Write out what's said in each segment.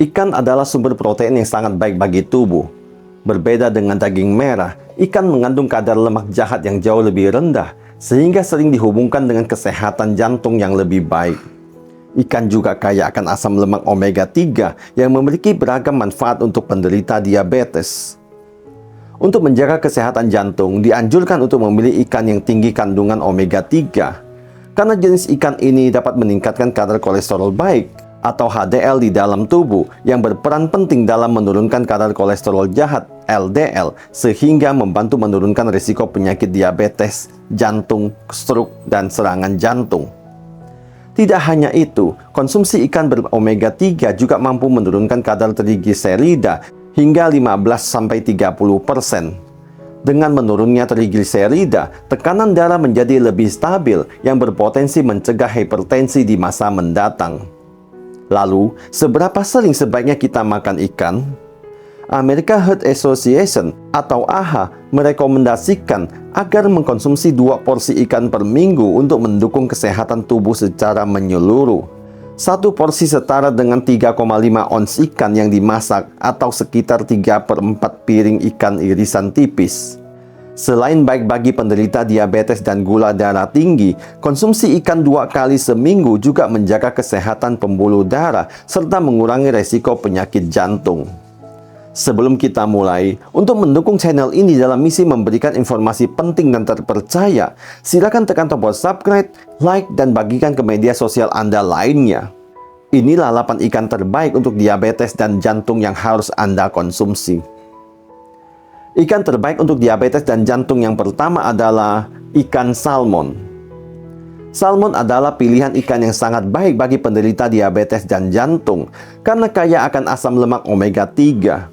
Ikan adalah sumber protein yang sangat baik bagi tubuh. Berbeda dengan daging merah, ikan mengandung kadar lemak jahat yang jauh lebih rendah, sehingga sering dihubungkan dengan kesehatan jantung yang lebih baik. Ikan juga kaya akan asam lemak omega 3 yang memiliki beragam manfaat untuk penderita diabetes. Untuk menjaga kesehatan jantung, dianjurkan untuk memilih ikan yang tinggi kandungan omega 3. Karena jenis ikan ini dapat meningkatkan kadar kolesterol baik atau HDL di dalam tubuh yang berperan penting dalam menurunkan kadar kolesterol jahat LDL sehingga membantu menurunkan risiko penyakit diabetes, jantung, stroke, dan serangan jantung. Tidak hanya itu, konsumsi ikan beromega 3 juga mampu menurunkan kadar trigliserida hingga 15-30%. Dengan menurunnya trigliserida, tekanan darah menjadi lebih stabil yang berpotensi mencegah hipertensi di masa mendatang. Lalu, seberapa sering sebaiknya kita makan ikan? American Heart Association atau AHA merekomendasikan agar mengkonsumsi 2 porsi ikan per minggu untuk mendukung kesehatan tubuh secara menyeluruh. 1 porsi setara dengan 3,5 ons ikan yang dimasak atau sekitar 3/4 piring ikan irisan tipis. Selain baik bagi penderita diabetes dan gula darah tinggi, konsumsi ikan 2 kali seminggu juga menjaga kesehatan pembuluh darah serta mengurangi resiko penyakit jantung. Sebelum kita mulai, untuk mendukung channel ini dalam misi memberikan informasi penting dan terpercaya, silakan tekan tombol subscribe, like, dan bagikan ke media sosial Anda lainnya. Inilah 8 ikan terbaik untuk diabetes dan jantung yang harus Anda konsumsi. Ikan terbaik untuk diabetes dan jantung yang pertama adalah ikan salmon. Salmon adalah pilihan ikan yang sangat baik bagi penderita diabetes dan jantung karena kaya akan asam lemak omega 3.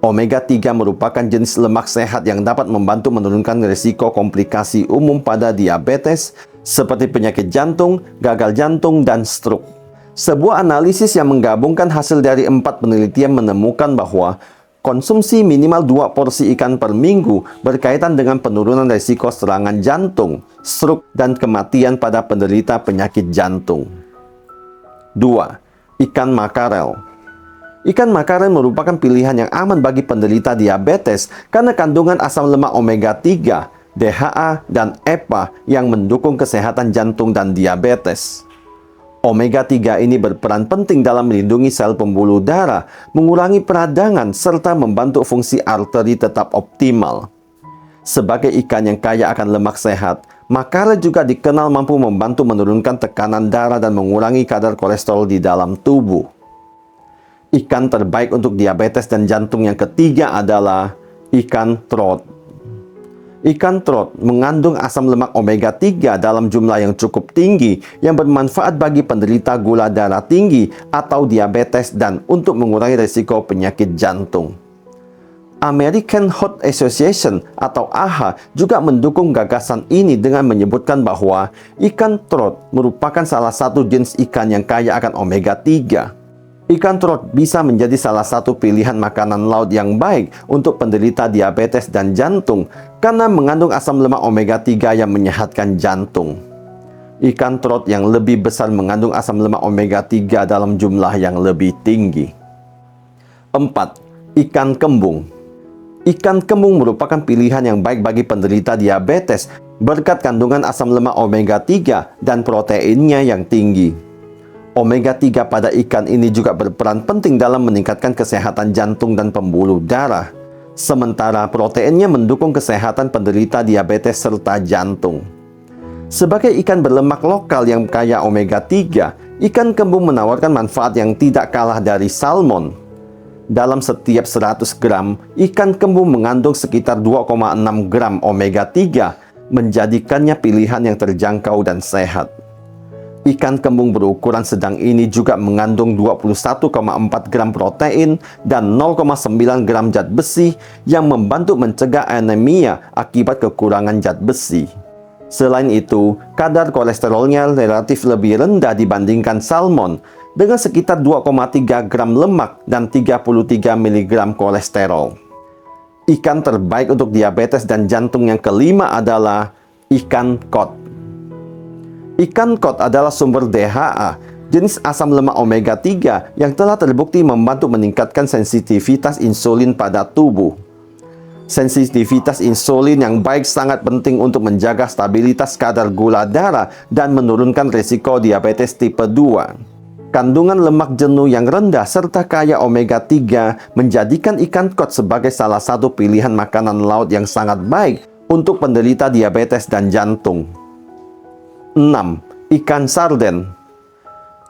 Omega 3 merupakan jenis lemak sehat yang dapat membantu menurunkan risiko komplikasi umum pada diabetes seperti penyakit jantung, gagal jantung, dan stroke. Sebuah analisis yang menggabungkan hasil dari 4 penelitian menemukan bahwa konsumsi minimal 2 porsi ikan per minggu berkaitan dengan penurunan risiko serangan jantung, stroke, dan kematian pada penderita penyakit jantung. 2. Ikan makarel. Ikan makarel merupakan pilihan yang aman bagi penderita diabetes karena kandungan asam lemak omega 3, DHA, dan EPA yang mendukung kesehatan jantung dan diabetes. Omega 3 ini berperan penting dalam melindungi sel pembuluh darah, mengurangi peradangan, serta membantu fungsi arteri tetap optimal. Sebagai ikan yang kaya akan lemak sehat, makarel juga dikenal mampu membantu menurunkan tekanan darah dan mengurangi kadar kolesterol di dalam tubuh. Ikan terbaik untuk diabetes dan jantung yang ketiga adalah ikan trout. Ikan trout mengandung asam lemak omega 3 dalam jumlah yang cukup tinggi yang bermanfaat bagi penderita gula darah tinggi atau diabetes dan untuk mengurangi risiko penyakit jantung. American Heart Association atau AHA juga mendukung gagasan ini dengan menyebutkan bahwa ikan trout merupakan salah satu jenis ikan yang kaya akan omega 3. Ikan trout bisa menjadi salah satu pilihan makanan laut yang baik untuk penderita diabetes dan jantung karena mengandung asam lemak omega 3 yang menyehatkan jantung. Ikan trout yang lebih besar mengandung asam lemak omega 3 dalam jumlah yang lebih tinggi. 4. Ikan kembung. Ikan kembung merupakan pilihan yang baik bagi penderita diabetes berkat kandungan asam lemak omega 3 dan proteinnya yang tinggi. Omega 3 pada ikan ini juga berperan penting dalam meningkatkan kesehatan jantung dan pembuluh darah. Sementara proteinnya mendukung kesehatan penderita diabetes serta jantung. Sebagai ikan berlemak lokal yang kaya omega 3, ikan kembung menawarkan manfaat yang tidak kalah dari salmon. Dalam setiap 100 gram, ikan kembung mengandung sekitar 2,6 gram omega 3, menjadikannya pilihan yang terjangkau dan sehat. Ikan kembung berukuran sedang ini juga mengandung 21,4 gram protein dan 0,9 gram zat besi yang membantu mencegah anemia akibat kekurangan zat besi. Selain itu, kadar kolesterolnya relatif lebih rendah dibandingkan salmon dengan sekitar 2,3 gram lemak dan 33 mg kolesterol. Ikan terbaik untuk diabetes dan jantung yang kelima adalah ikan kod. Ikan kod adalah sumber DHA, jenis asam lemak omega 3 yang telah terbukti membantu meningkatkan sensitivitas insulin pada tubuh. Sensitivitas insulin yang baik sangat penting untuk menjaga stabilitas kadar gula darah dan menurunkan risiko diabetes tipe 2. Kandungan lemak jenuh yang rendah serta kaya omega 3 menjadikan ikan kod sebagai salah satu pilihan makanan laut yang sangat baik untuk penderita diabetes dan jantung. 6. Ikan sarden.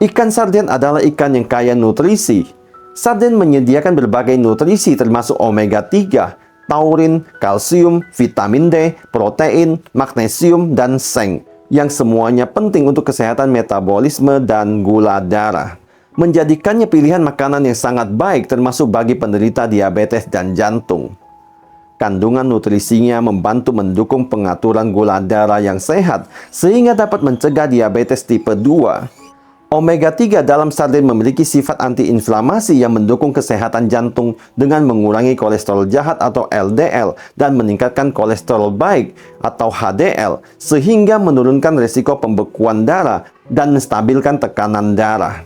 Ikan sarden adalah ikan yang kaya nutrisi. Sarden menyediakan berbagai nutrisi termasuk omega 3, taurin, kalsium, vitamin D, protein, magnesium, dan seng, yang semuanya penting untuk kesehatan metabolisme dan gula darah, menjadikannya pilihan makanan yang sangat baik termasuk bagi penderita diabetes dan jantung. Kandungan nutrisinya membantu mendukung pengaturan gula darah yang sehat sehingga dapat mencegah diabetes tipe 2. Omega 3 dalam sarden memiliki sifat antiinflamasi yang mendukung kesehatan jantung dengan mengurangi kolesterol jahat atau LDL dan meningkatkan kolesterol baik atau HDL sehingga menurunkan risiko pembekuan darah dan menstabilkan tekanan darah.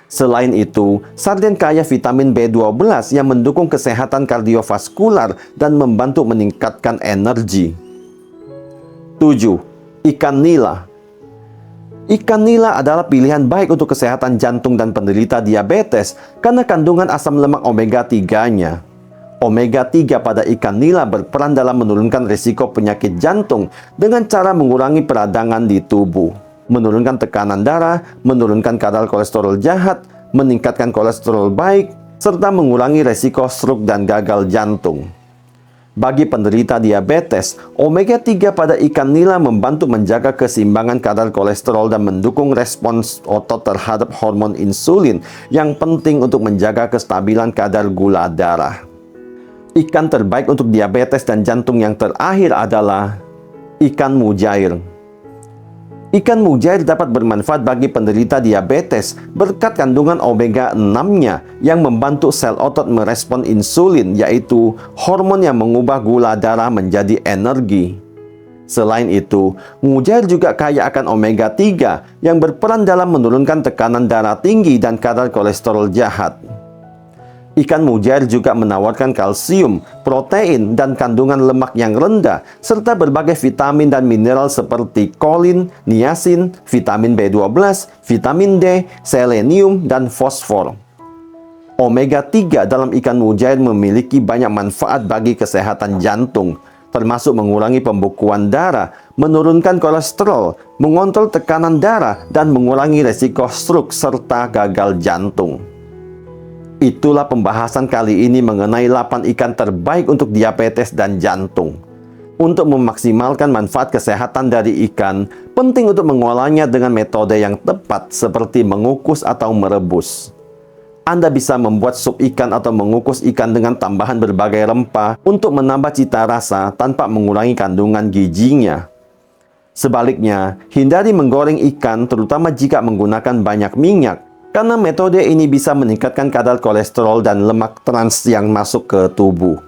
Selain itu, sarden kaya vitamin B12 yang mendukung kesehatan kardiovaskular dan membantu meningkatkan energi. 7. Ikan nila. Ikan nila adalah pilihan baik untuk kesehatan jantung dan penderita diabetes karena kandungan asam lemak omega 3-nya. Omega 3 pada ikan nila berperan dalam menurunkan risiko penyakit jantung dengan cara mengurangi peradangan di tubuh, menurunkan tekanan darah, menurunkan kadar kolesterol jahat, meningkatkan kolesterol baik, serta mengurangi risiko stroke dan gagal jantung. Bagi penderita diabetes, omega 3 pada ikan nila membantu menjaga keseimbangan kadar kolesterol dan mendukung respons otot terhadap hormon insulin yang penting untuk menjaga kestabilan kadar gula darah. Ikan terbaik untuk diabetes dan jantung yang terakhir adalah ikan mujair. Ikan mujair dapat bermanfaat bagi penderita diabetes berkat kandungan omega 6-nya yang membantu sel otot merespon insulin, yaitu hormon yang mengubah gula darah menjadi energi. Selain itu, mujair juga kaya akan omega 3 yang berperan dalam menurunkan tekanan darah tinggi dan kadar kolesterol jahat. Ikan mujair juga menawarkan kalsium, protein, dan kandungan lemak yang rendah, serta berbagai vitamin dan mineral seperti kolin, niacin, vitamin B12, vitamin D, selenium, dan fosfor. Omega 3 dalam ikan mujair memiliki banyak manfaat bagi kesehatan jantung, termasuk mengurangi pembekuan darah, menurunkan kolesterol, mengontrol tekanan darah, dan mengurangi resiko stroke serta gagal jantung. Itulah pembahasan kali ini mengenai 8 ikan terbaik untuk diabetes dan jantung. Untuk memaksimalkan manfaat kesehatan dari ikan, penting untuk mengolahnya dengan metode yang tepat seperti mengukus atau merebus. Anda bisa membuat sup ikan atau mengukus ikan dengan tambahan berbagai rempah untuk menambah cita rasa tanpa mengurangi kandungan gizinya. Sebaliknya, hindari menggoreng ikan terutama jika menggunakan banyak minyak, karena metode ini bisa meningkatkan kadar kolesterol dan lemak trans yang masuk ke tubuh.